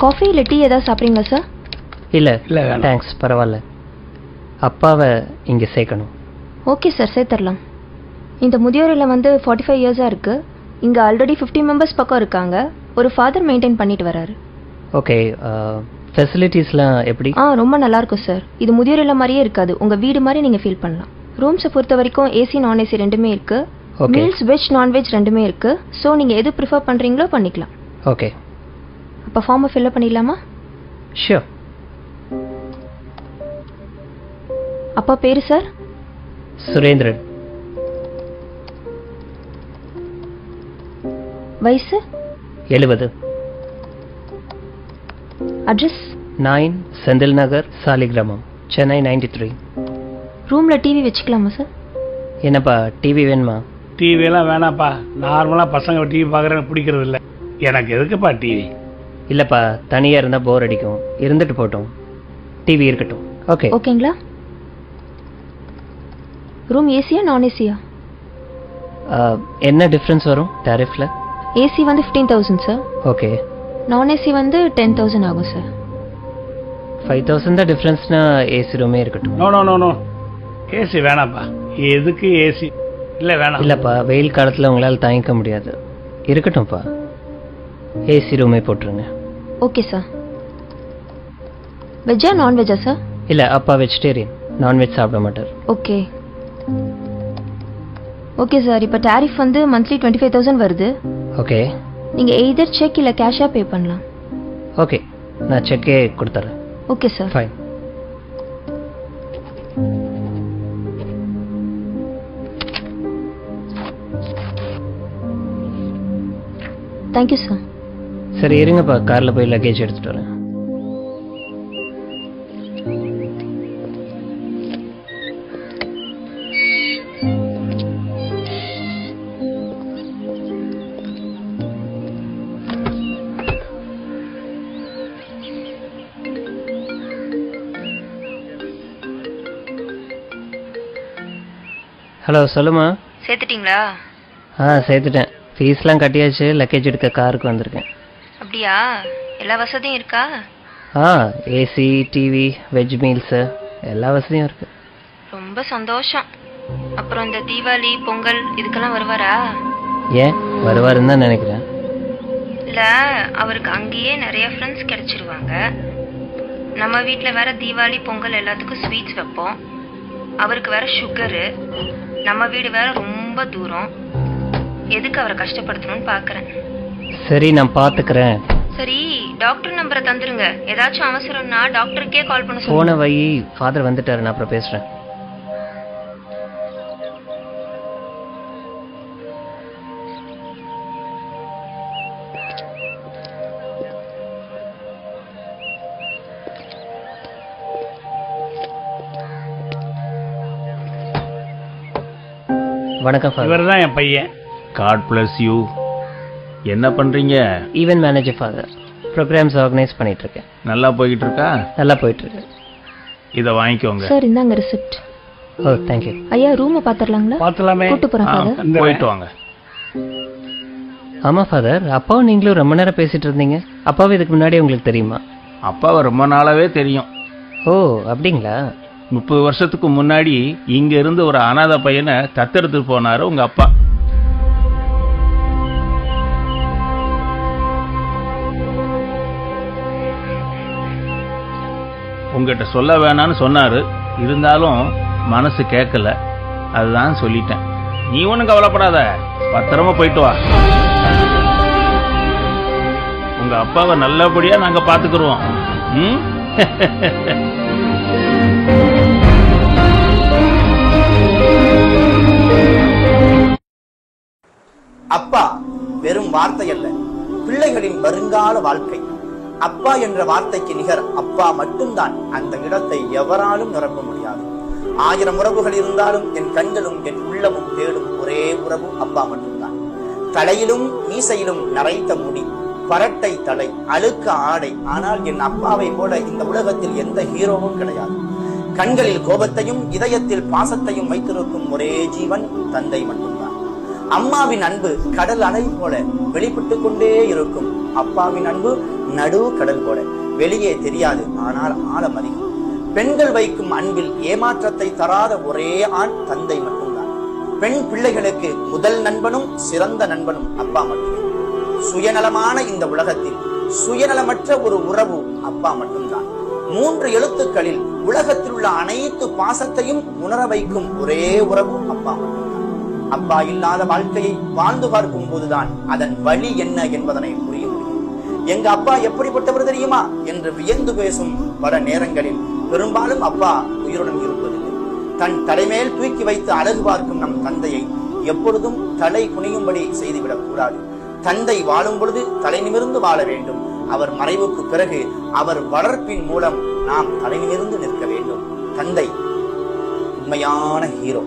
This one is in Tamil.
காஃபி இல்லை டீ ஏதாவது சாப்பிட்றீங்களா சார்? இல்லை இல்லை தேங்க்ஸ், பரவாயில்ல. அப்பாவை இங்கே சேர்க்கணும். ஓகே சார், சேர்த்துடலாம். இந்த முதியோர் இல்லம் வந்து 45 இயர்ஸாக இருக்குது. இங்கே ஆல்ரெடி 50 மெம்பர்ஸ் பக்கம் இருக்காங்க. ஒரு ஃபாதர் மெயின்டைன் பண்ணிட்டு வராரு. ஓகே, ஃபெசிலிட்டிஸ்லாம் எப்படி? ரொம்ப நல்லாயிருக்கும் சார். இது முதியோர் இல்லம் மாதிரியே இருக்காது, உங்கள் வீடு மாதிரி நீங்கள் ஃபீல் பண்ணலாம். ரூம்ஸை பொறுத்த வரைக்கும் ஏசி நான் ஏசி ரெண்டுமே இருக்குது. மீல்ஸ் வெஜ் நான்வெஜ் ரெண்டுமே இருக்குது. ஸோ நீங்கள் எது ப்ரிஃபர் பண்ணுறீங்களோ பண்ணிக்கலாம். ஓகே, அப்போ ஃபார்மை ஃபில்அப் பண்ணிடலாமா? ஷியோர். அப்பா பேர் சார்? சுரேந்திரன். வயசு? 70. அட்ரஸ்? 9 செந்தில் நகர், சாலிகிராமம், சென்னை 93. ரூமில் டிவி வச்சுக்கலாமா சார்? என்னப்பா டிவி வேணுமா? டிவியெல்லாம் வேணாப்பா. நார்மலாக பசங்க டிவி பார்க்குறேன்னு பிடிக்கிறது இல்லை. எனக்கு எதுக்குப்பா டிவி? இல்லைப்பா, தனியாக இருந்தால் போர் அடிக்கும். இருந்துட்டு போட்டோம், டிவி இருக்கட்டும். ஓகே ஓகேங்களா? ரூம் ஏசியா நான் ஏசியா? என்ன டிஃப்ரென்ஸ் வரும் டேரிஃபில்? ஏசி வந்து 15,000 சார். ஓகே. நான் ஏசி வந்து 10,000 ஆகும் சார். 5,000 தான் டிஃப்ரென்ஸ்னா ஏசி ரூமே இருக்கட்டும். No no no no, AC வேணாப்பா. எதுக்கு ஏசி? இல்லை வேணாம். இல்லைப்பா, வெயில் காலத்தில் உங்களால் தாங்கிக்க முடியாது. இருக்கட்டும்ப்பா, ஏசி ரூமே போட்டுருங்க. Okay sir. வெஜ்ஜா நான்வெஜ்ஜா சார்? இல்லை, அப்பா வெஜிடேரியன், நான்வெஜ் சாப்பிட மாட்டார். Okay okay sir. இப்போ டாரிஃப் வந்து மந்த்லி 25,000 வருது. ஓகே. நீங்கள் எய்தர் செக் இல்லை கேஷாக பே பண்ணலாம். ஓகே, நான் செக்கே கொடுத்துட்றேன். Okay sir. Fine. Thank you sir. சரி இருங்கப்பா, காரில் போய் லக்கேஜ் எடுத்துகிட்டு வரேன். ஹலோ, சொல்லுமா. சேர்த்துட்டிங்களா? சேர்த்துட்டேன். ஃபீஸ்லாம் கட்டியாச்சு. லக்கேஜ் எடுக்க காருக்கு வந்திருக்கேன். அப்படியா? எல்லா வசதியும் இருக்கா? ஏசி, டிவி, வெஜ் மீல்ஸு எல்லா வசதியும் இருக்கு. ரொம்ப சந்தோஷம். அப்புறம் இந்த தீபாவளி பொங்கல் இதுக்கெல்லாம் வருவாரா? ஏன் வருவாருன்னு தான் நினைக்கிறேன். இல்லை, அவருக்கு அங்கேயே நிறைய ஃப்ரெண்ட்ஸ் கிடைச்சிருவாங்க. நம்ம வீட்டில் வேற தீபாவளி பொங்கல் எல்லாத்துக்கும் ஸ்வீட்ஸ் வைப்போம். அவருக்கு வேற சுகரு. நம்ம வீடு வேற ரொம்ப தூரம். எதுக்கு அவரை கஷ்டப்படுத்தணும்னு பார்க்குறேன். சரி, நான் பார்த்துக்கிறேன். சரி, டாக்டர் நம்பரை தந்துருங்க. ஏதாச்சும் அவசரம்னா டாக்டருக்கே கால் பண்ண போன சொல்லுங்க. வை, ஃபாதர் வந்துட்டாரு, நான் அப்புறம் பேசுகிறேன். வணக்கம் ஃபாதர். இவர் தான் என் பையன். God bless you. என்ன பண்றீங்க? Event manager father. Programs organise பண்ணிட்டு இருக்கேன். நல்லா போய்கிட்டு இருக்கா? நல்லா போயிட்டு இருக்கு. இதை வாங்கிக்கோங்க. சார் இந்தாங்க ரிசிப்ட். ஓ தேங்க்யூ. ஐயா ரூமை பார்த்துடலாங்களா? பார்த்துலாமே. கூட்டு போகிறேன் ஃபாதர். போயிட்டு வாங்க. ஆமாம் ஃபாதர், அப்பாவும் நீங்களும் ரொம்ப நேரம் பேசிட்டு இருந்தீங்க. அப்பாவும் இதுக்கு முன்னாடி உங்களுக்கு தெரியுமா? அப்பாவை ரொம்ப நாளாவே தெரியும். ஓ அப்படிங்களா? 30 வருஷத்துக்கு முன்னாடி இங்க இருந்து ஒரு அனாதை பையனை தத்தெடுத்து போனாரு உங்க அப்பா. உங்ககிட்ட சொல்ல வேணான்னு சொன்னாரு. இருந்தாலும் மனசு கேட்கல, அதுதான் சொல்லிட்டேன். நீ ஒன்றும் கவலைப்படாத, பத்திரமா போயிட்டு வா. உங்க அப்பாவை நல்லபடியா நாங்க பாத்துக்கிறோம். அப்பா வெறும் வார்த்தை அல்ல, பிள்ளைகளின் வருங்கால வாழ்க்கை. அப்பா என்ற வார்த்தைக்கு நிகர் அப்பா மட்டும்தான். அந்த இடத்தை எவராலும் நிரப்ப முடியாது. 1000 உறவுகள் இருந்தாலும் என் கண்களும் என் உள்ளமும் தேடும் ஒரே உறவு அப்பா மட்டும்தான். தலையிலும் மீசையிலும் நரைத்த முடி, பரட்டை தலை, அழுக்க ஆடை. ஆனால் என் அப்பாவை போல இந்த உலகத்தில் எந்த ஹீரோவும் கிடையாது. கண்களில் கோபத்தையும் இதயத்தில் பாசத்தையும் வைத்திருக்கும் ஒரே ஜீவன் தந்தை மட்டும்தான். அம்மாவின் அன்பு கடல் அலை போல வெளிப்பட்டு கொண்டே இருக்கும். அப்பாவின் அன்பு நடு கடல் போல வெளியே தெரியாது, ஆனால் ஆழம் அதிகம். பெண்கள் வைக்கும் அன்பில் ஏமாற்றத்தை தராத ஒரே ஆண் தந்தை மட்டும்தான். பெண் பிள்ளைகளுக்கு முதல் நண்பனும் சிறந்த நண்பனும் அப்பா மட்டுமே. சுயநலமான இந்த உலகத்தில் சுயநலமற்ற ஒரு உறவு அப்பா மட்டும்தான். 3 எழுத்துக்களில் உலகத்தில் உள்ள அனைத்து பாசத்தையும் உணர வைக்கும் ஒரே உறவு அப்பா மட்டும்தான். அப்பா இல்லாத வாழ்க்கையை வாழ்ந்து பார்க்கும் போதுதான் அதன் வழி என்ன என்பதனை புரிய முடியும். எங்க அப்பா எப்படிப்பட்டவர் தெரியுமா என்று வியந்து பேசும் பல நேரங்களில் பெரும்பாலும் அப்பா உயிருடன் இருப்பதில்லை. தன் தலைமேல் தூக்கி வைத்து அழகு பார்க்கும் நம் தந்தையை எப்பொழுதும் தலை குனியும்படி செய்துவிடக் கூடாது. தந்தை வாழும் பொழுது தலை நிமிர்ந்து வாழ வேண்டும். அவர் மறைவுக்கு பிறகு அவர் வளர்ப்பின் மூலம் நாம் தலை நிமிர்ந்து நிற்க வேண்டும். தந்தை உண்மையான ஹீரோ.